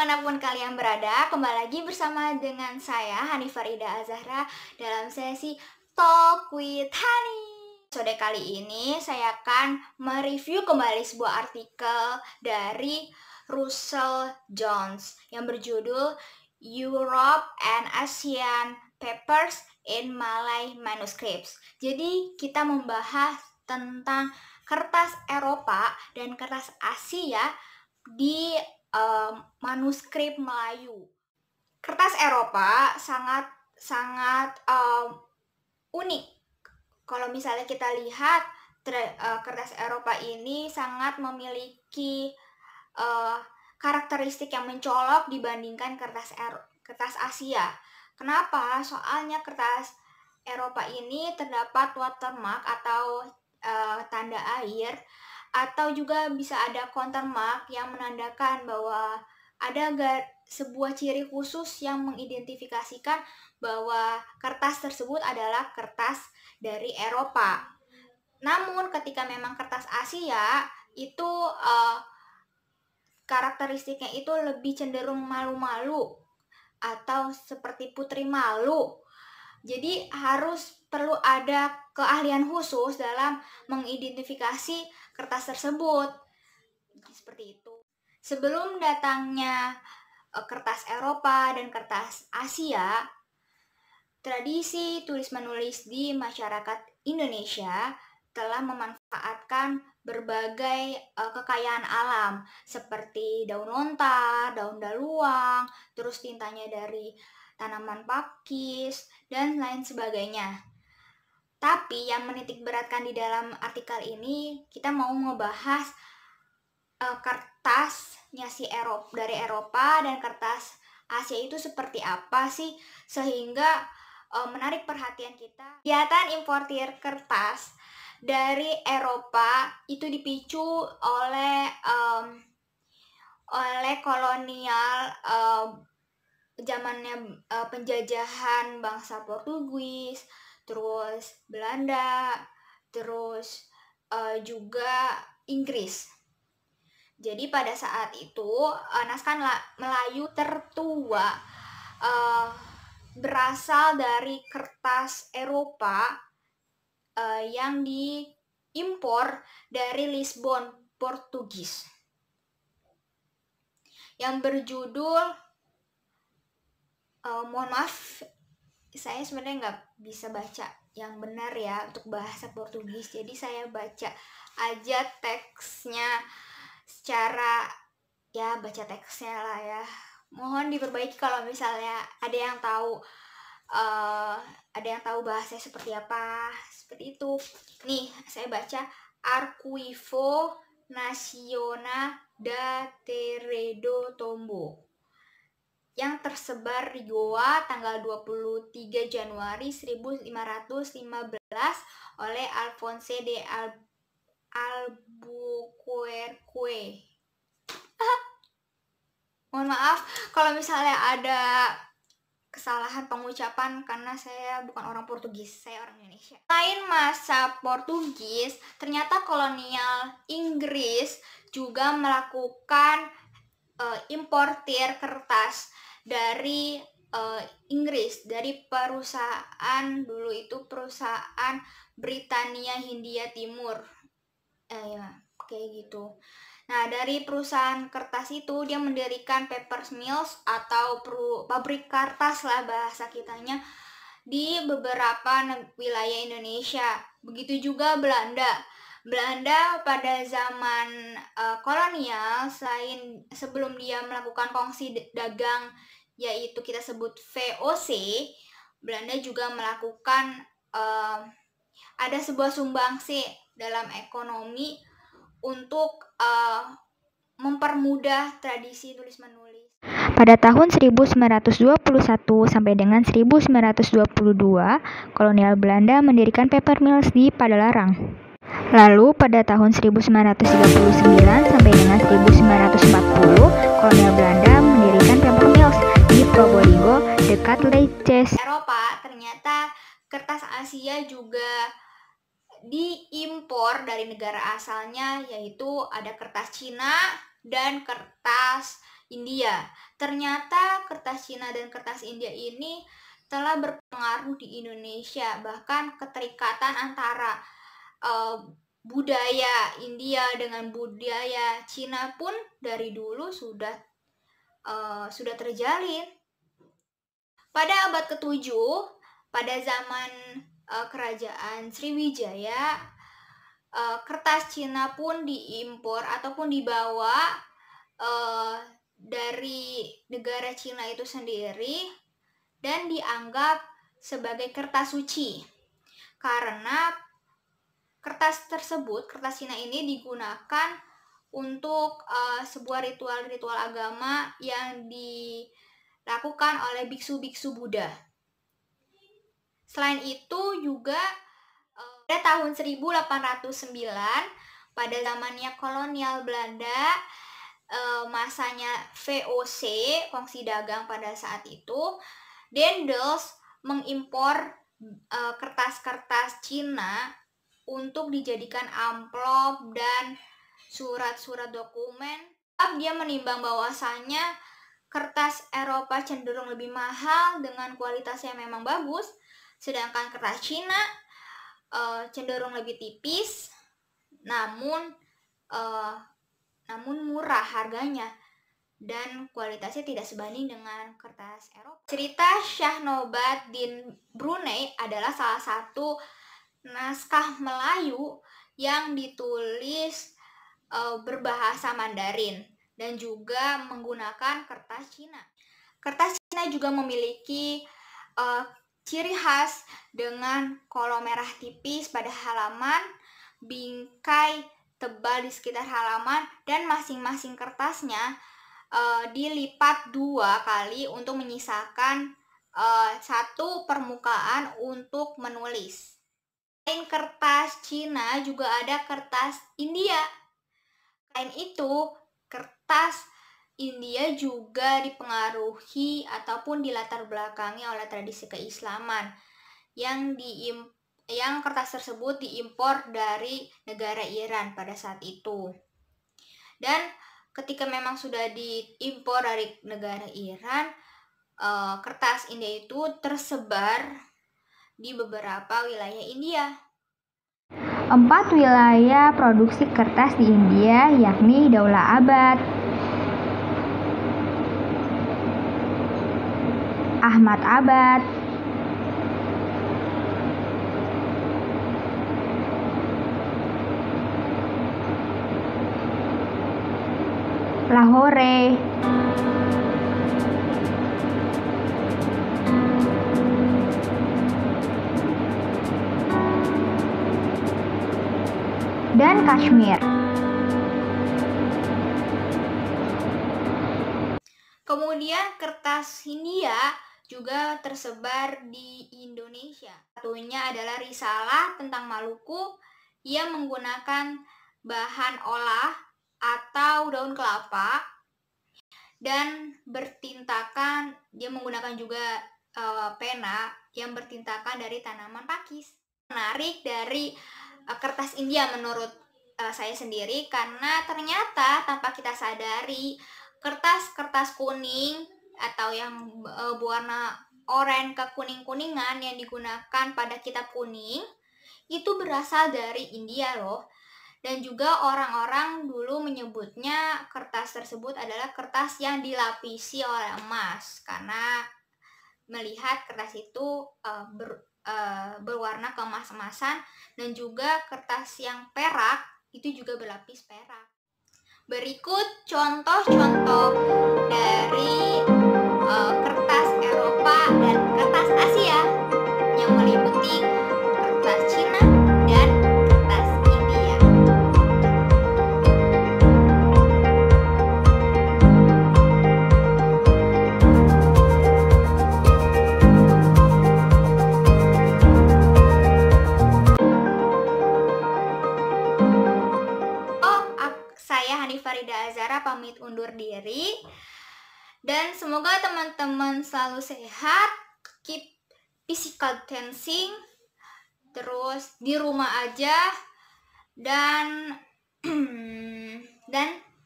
dimanapun kalian berada, kembali lagi bersama dengan saya Hanifah Rida Azahra dalam sesi Talk with Hani. Episode kali ini saya akan mereview kembali sebuah artikel dari Russell Jones yang berjudul Europe and Asian Papers in Malay Manuscripts. Jadi kita membahas tentang kertas Eropa dan kertas Asia di manuskrip Melayu. Kertas Eropa sangat unik. Kalau misalnya kita lihat kertas Eropa ini sangat memiliki karakteristik yang mencolok dibandingkan kertas Asia. Kenapa? Soalnya kertas Eropa ini terdapat watermark atau tanda air, atau juga bisa ada countermark yang menandakan bahwa ada sebuah ciri khusus yang mengidentifikasikan bahwa kertas tersebut adalah kertas dari Eropa. Namun ketika memang kertas Asia itu karakteristiknya itu lebih cenderung malu-malu atau seperti putri malu. Jadi perlu ada keahlian khusus dalam mengidentifikasi kertas tersebut. Seperti itu. Sebelum datangnya kertas Eropa dan kertas Asia, tradisi tulis-menulis di masyarakat Indonesia telah memanfaatkan berbagai kekayaan alam seperti daun lontar, daun daluang, terus tintanya dari tanaman pakis, dan lain sebagainya. Tapi yang menitik beratkan di dalam artikel ini, kita mau ngebahas kertasnya dari Eropa dan kertas Asia itu seperti apa sih, sehingga menarik perhatian kita. Kegiatan importir kertas dari Eropa itu dipicu oleh kolonial zamannya penjajahan bangsa Portugis, terus Belanda, terus juga Inggris. Jadi pada saat itu naskah Melayu tertua berasal dari kertas Eropa yang diimpor dari Lisbon, Portugis, yang berjudul mohon maaf, saya sebenarnya nggak bisa baca yang benar ya untuk bahasa Portugis, jadi saya baca aja teksnya secara baca teksnya lah ya. Mohon diperbaiki kalau misalnya ada yang tahu bahasanya seperti apa, seperti itu. Nih saya baca Arquivo Nacional da Teredo Tombo yang tersebar di Goa tanggal 23 Januari 1515 oleh Alfonso de Albuquerque. Mohon maaf kalau misalnya ada kesalahan pengucapan karena saya bukan orang Portugis, saya orang Indonesia. Selain masa Portugis, ternyata kolonial Inggris juga melakukan importir kertas dari Inggris, dari perusahaan dulu itu perusahaan Britania Hindia Timur, kayak gitu. Nah, dari perusahaan kertas itu dia mendirikan paper mills atau pabrik kertas lah bahasa kitanya di beberapa wilayah Indonesia. Begitu juga Belanda pada zaman kolonial, sebelum dia melakukan kongsi dagang yaitu kita sebut VOC, Belanda juga melakukan ada sebuah sumbangsi dalam ekonomi untuk mempermudah tradisi tulis-menulis. Pada tahun 1921 sampai dengan 1922, kolonial Belanda mendirikan paper mills di Padalarang. Lalu pada tahun 1939 sampai dengan 1940, kolonial Belanda mendirikan paper mills di Probolinggo dekat Leces. Eropa, ternyata kertas Asia juga diimpor dari negara asalnya, yaitu ada kertas Cina dan kertas India. Ternyata kertas Cina dan kertas India ini telah berpengaruh di Indonesia, bahkan keterikatan antara budaya India dengan budaya Cina pun dari dulu sudah terjalin. Pada abad ke-7, pada zaman kerajaan Sriwijaya, kertas Cina pun diimpor ataupun dibawa dari negara Cina itu sendiri dan dianggap sebagai kertas suci, karena kertas tersebut, kertas Cina ini digunakan untuk sebuah ritual-ritual agama yang dilakukan oleh biksu-biksu Buddha. Selain itu juga pada tahun 1809, pada zamannya kolonial Belanda, masanya VOC, kongsi dagang pada saat itu, Daendels mengimpor kertas-kertas Cina untuk dijadikan amplop dan surat-surat dokumen. Dia menimbang bahwasanya kertas Eropa cenderung lebih mahal dengan kualitas yang memang bagus, sedangkan kertas Cina cenderung lebih tipis, namun murah harganya dan kualitasnya tidak sebanding dengan kertas Eropa. Cerita Shah Nobat Din Brunei adalah salah satu naskah Melayu yang ditulis berbahasa Mandarin dan juga menggunakan kertas Cina. Kertas Cina juga memiliki ciri khas dengan kolom merah tipis pada halaman, bingkai tebal di sekitar halaman, dan masing-masing kertasnya dilipat 2 kali untuk menyisakan satu permukaan untuk menulis. Selain kertas Cina juga ada kertas India. Selain itu, kertas India juga dipengaruhi ataupun dilatar belakangi oleh tradisi keislaman yang kertas tersebut diimpor dari negara Iran pada saat itu. Dan ketika memang sudah diimpor dari negara Iran, kertas India itu tersebar di beberapa wilayah India. 4 wilayah produksi kertas di India yakni Daulabad, Ahmadabad, Lahore, dan Kashmir. Kemudian kertas Hindia juga tersebar di Indonesia. Satunya adalah risalah tentang Maluku yang menggunakan bahan olah atau daun kelapa dan bertintakan, dia menggunakan juga pena yang bertintakan dari tanaman pakis. Menarik dari kertas India menurut saya sendiri, karena ternyata tanpa kita sadari kertas-kertas kuning atau yang berwarna oranye ke kuning-kuningan yang digunakan pada kitab kuning itu berasal dari India loh. Dan juga orang-orang dulu menyebutnya kertas tersebut adalah kertas yang dilapisi oleh emas, karena melihat kertas itu berwarna keemas-emasan, dan juga kertas yang perak itu juga berlapis perak. Berikut contoh-contoh dari kertas Eropa dan kertas Asia yang meliputi kertas Cina dan kertas India. Saya Hanifah Rida Azhara pamit undur diri, dan semoga teman-teman selalu sehat, keep physical distancing, terus di rumah aja, dan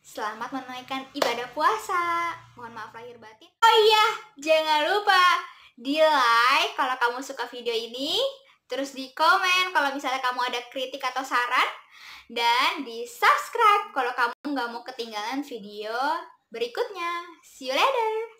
Selamat menunaikan ibadah puasa. Mohon maaf lahir batin. Oh iya, jangan lupa di like kalau kamu suka video ini, terus di komen kalau misalnya kamu ada kritik atau saran, dan di subscribe kalau kamu nggak mau ketinggalan video berikutnya. See you later.